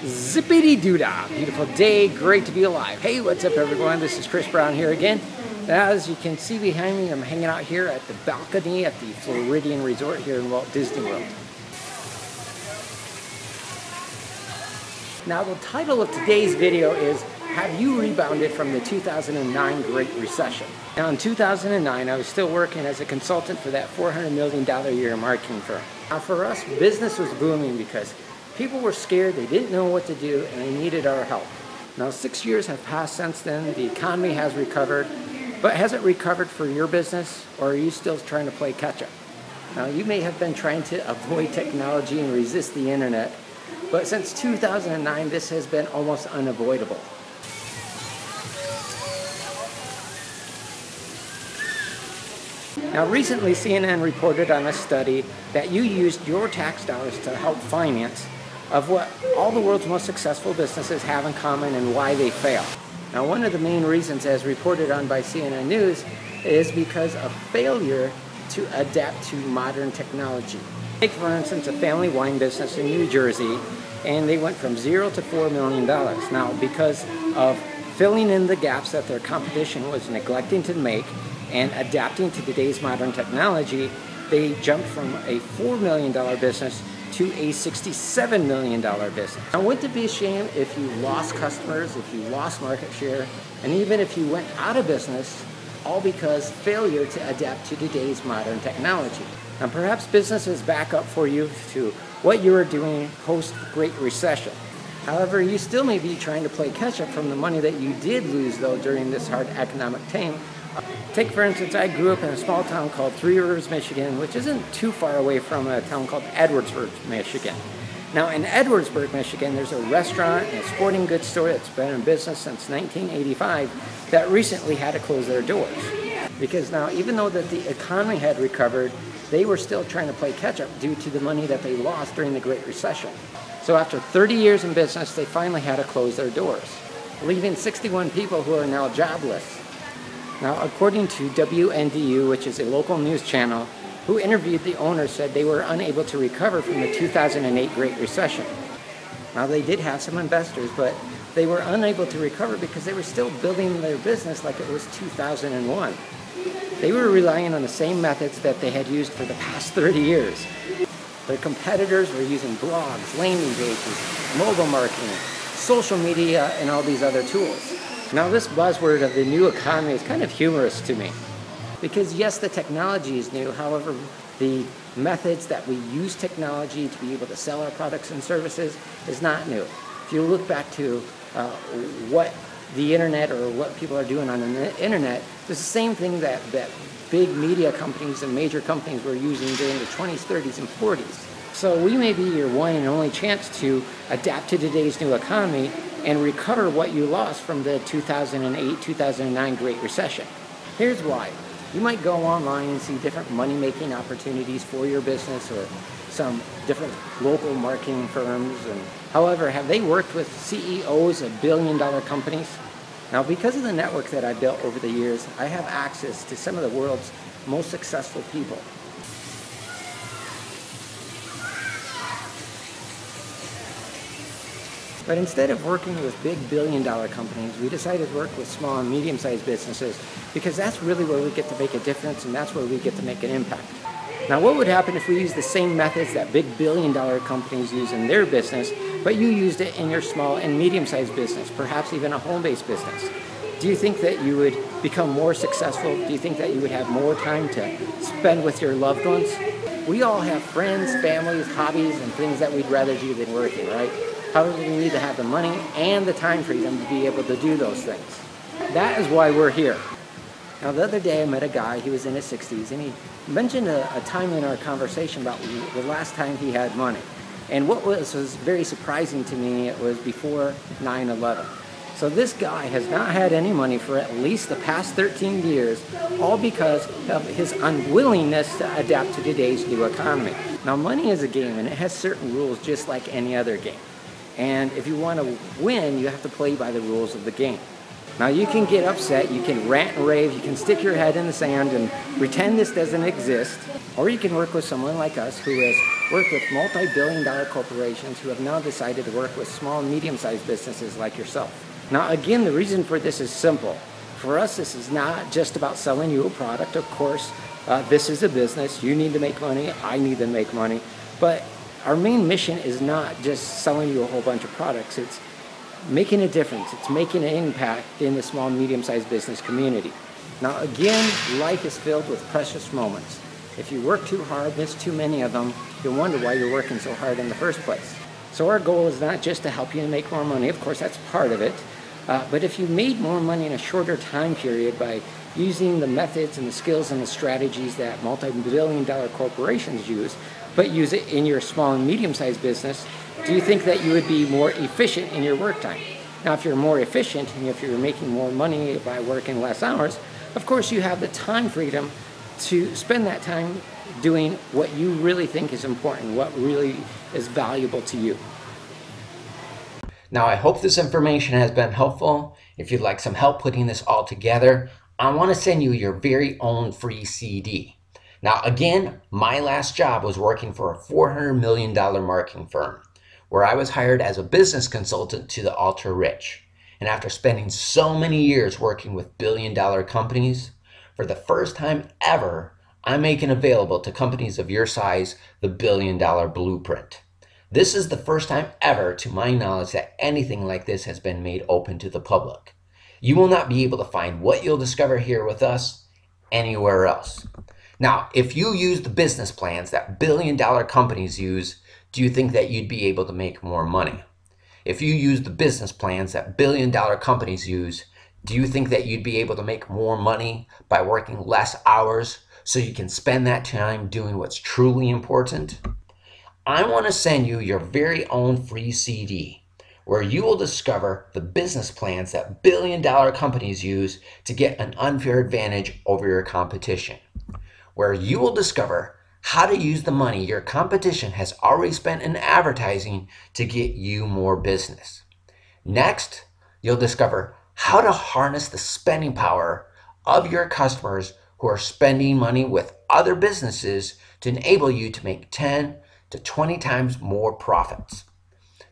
Zippity-doo-dah, beautiful day, great to be alive. Hey, what's up everyone? This is Chris Brown here again. As you can see behind me, I'm hanging out here at the balcony at the Floridian Resort here in Walt Disney World. Now the title of today's video is, have you rebounded from the 2009 Great Recession? Now in 2009, I was still working as a consultant for that $400 million a year marketing firm. Now for us, business was booming because people were scared, they didn't know what to do, and they needed our help. Now 6 years have passed since then, the economy has recovered, but has it recovered for your business, or are you still trying to play catch up? Now you may have been trying to avoid technology and resist the internet, but since 2009, this has been almost unavoidable. Now recently CNN reported on a study that you used your tax dollars to help finance of what all the world's most successful businesses have in common and why they fail. Now one of the main reasons, as reported on by CNN News, is because of failure to adapt to modern technology. Take for instance a family wine business in New Jersey, and they went from $0 to $4 million. Now because of filling in the gaps that their competition was neglecting to make and adapting to today's modern technology, they jumped from a $4 million business to a $67 million business. Now wouldn't it be a shame if you lost customers, if you lost market share, and even if you went out of business, all because failure to adapt to today's modern technology? Now perhaps business is back up for you to what you were doing post-Great Recession. However, you still may be trying to play catch-up from the money that you did lose, though, during this hard economic time. Take, for instance, I grew up in a small town called Three Rivers, Michigan, which isn't too far away from a town called Edwardsburg, Michigan. Now, in Edwardsburg, Michigan, there's a restaurant and a sporting goods store that's been in business since 1985 that recently had to close their doors. Because now, even though that the economy had recovered, they were still trying to play catch-up due to the money that they lost during the Great Recession. So after 30 years in business, they finally had to close their doors, leaving 61 people who are now jobless. Now, according to WNDU, which is a local news channel, who interviewed the owner, said they were unable to recover from the 2008 Great Recession. Now, they did have some investors, but they were unable to recover because they were still building their business like it was 2001. They were relying on the same methods that they had used for the past 30 years. Their competitors were using blogs, landing pages, mobile marketing, social media, and all these other tools. Now this buzzword of the new economy is kind of humorous to me. Because yes, the technology is new, however, the methods that we use technology to be able to sell our products and services is not new. If you look back to what the internet or what people are doing on the internet, it's the same thing that big media companies and major companies were using during the 20s, 30s, and 40s. So we may be your one and only chance to adapt to today's new economy and recover what you lost from the 2008-2009 Great Recession. Here's why. You might go online and see different money-making opportunities for your business or some different local marketing firms. However, have they worked with CEOs of billion-dollar companies? Now, because of the network that I built over the years, I have access to some of the world's most successful people. But instead of working with big billion-dollar companies, we decided to work with small and medium-sized businesses because that's really where we get to make a difference and that's where we get to make an impact. Now, what would happen if we used the same methods that big billion-dollar companies use in their business, but you used it in your small and medium-sized business, perhaps even a home-based business? Do you think that you would become more successful? Do you think that you would have more time to spend with your loved ones? We all have friends, families, hobbies, and things that we'd rather do than working, right? However, we need to have the money and the time freedom to be able to do those things. That is why we're here. Now, the other day I met a guy, he was in his 60s, and he mentioned a time in our conversation about the last time he had money. And what was very surprising to me, it was before 9/11. So this guy has not had any money for at least the past 13 years, all because of his unwillingness to adapt to today's new economy. Now, money is a game, and it has certain rules just like any other game. And if you want to win, you have to play by the rules of the game. Now you can get upset, you can rant and rave, you can stick your head in the sand and pretend this doesn't exist, or you can work with someone like us who has worked with multi-billion-dollar corporations who have now decided to work with small and medium-sized businesses like yourself. Now again, the reason for this is simple. For us, this is not just about selling you a product. Of course, this is a business. You need to make money, I need to make money, but our main mission is not just selling you a whole bunch of products. It's making a difference. It's making an impact in the small and medium-sized business community. Now again, life is filled with precious moments. If you work too hard, miss too many of them, you'll wonder why you're working so hard in the first place. So our goal is not just to help you make more money. Of course, that's part of it. But if you made more money in a shorter time period by using the methods and the skills and the strategies that multi-billion-dollar corporations use, but use it in your small and medium-sized business, do you think that you would be more efficient in your work time? Now, if you're more efficient and if you're making more money by working less hours, of course you have the time freedom to spend that time doing what you really think is important, what really is valuable to you. Now, I hope this information has been helpful. If you'd like some help putting this all together, I want to send you your very own free CD. Now, again, my last job was working for a $400 million marketing firm, where I was hired as a business consultant to the ultra-rich. And after spending so many years working with billion-dollar companies, for the first time ever, I'm making available to companies of your size the billion-dollar blueprint. This is the first time ever, to my knowledge, that anything like this has been made open to the public. You will not be able to find what you'll discover here with us anywhere else. Now, if you use the business plans that billion-dollar companies use, do you think that you'd be able to make more money? If you use the business plans that billion-dollar companies use, do you think that you'd be able to make more money by working less hours so you can spend that time doing what's truly important? I want to send you your very own free CD, where you will discover the business plans that billion-dollar companies use to get an unfair advantage over your competition, where you will discover how to use the money your competition has already spent in advertising to get you more business. Next, you'll discover how to harness the spending power of your customers who are spending money with other businesses to enable you to make 10 to 20 times more profits.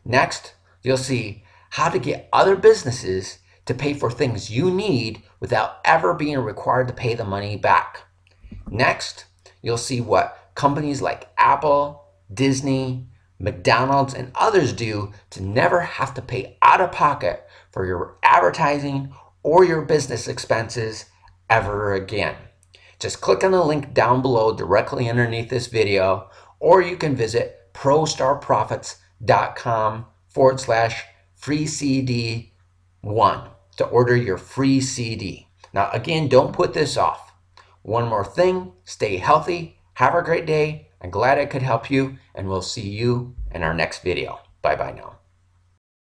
Next, you'll see how to get other businesses to pay for things you need without ever being required to pay the money back. Next, you'll see what companies like Apple, Disney, McDonald's, and others do to never have to pay out of pocket for your advertising or your business expenses ever again. Just click on the link down below directly underneath this video, or you can visit prostarprofits.com/free CD 1 to order your free CD. Now again, don't put this off. One more thing, stay healthy, have a great day. I'm glad I could help you, and we'll see you in our next video. Bye-bye now.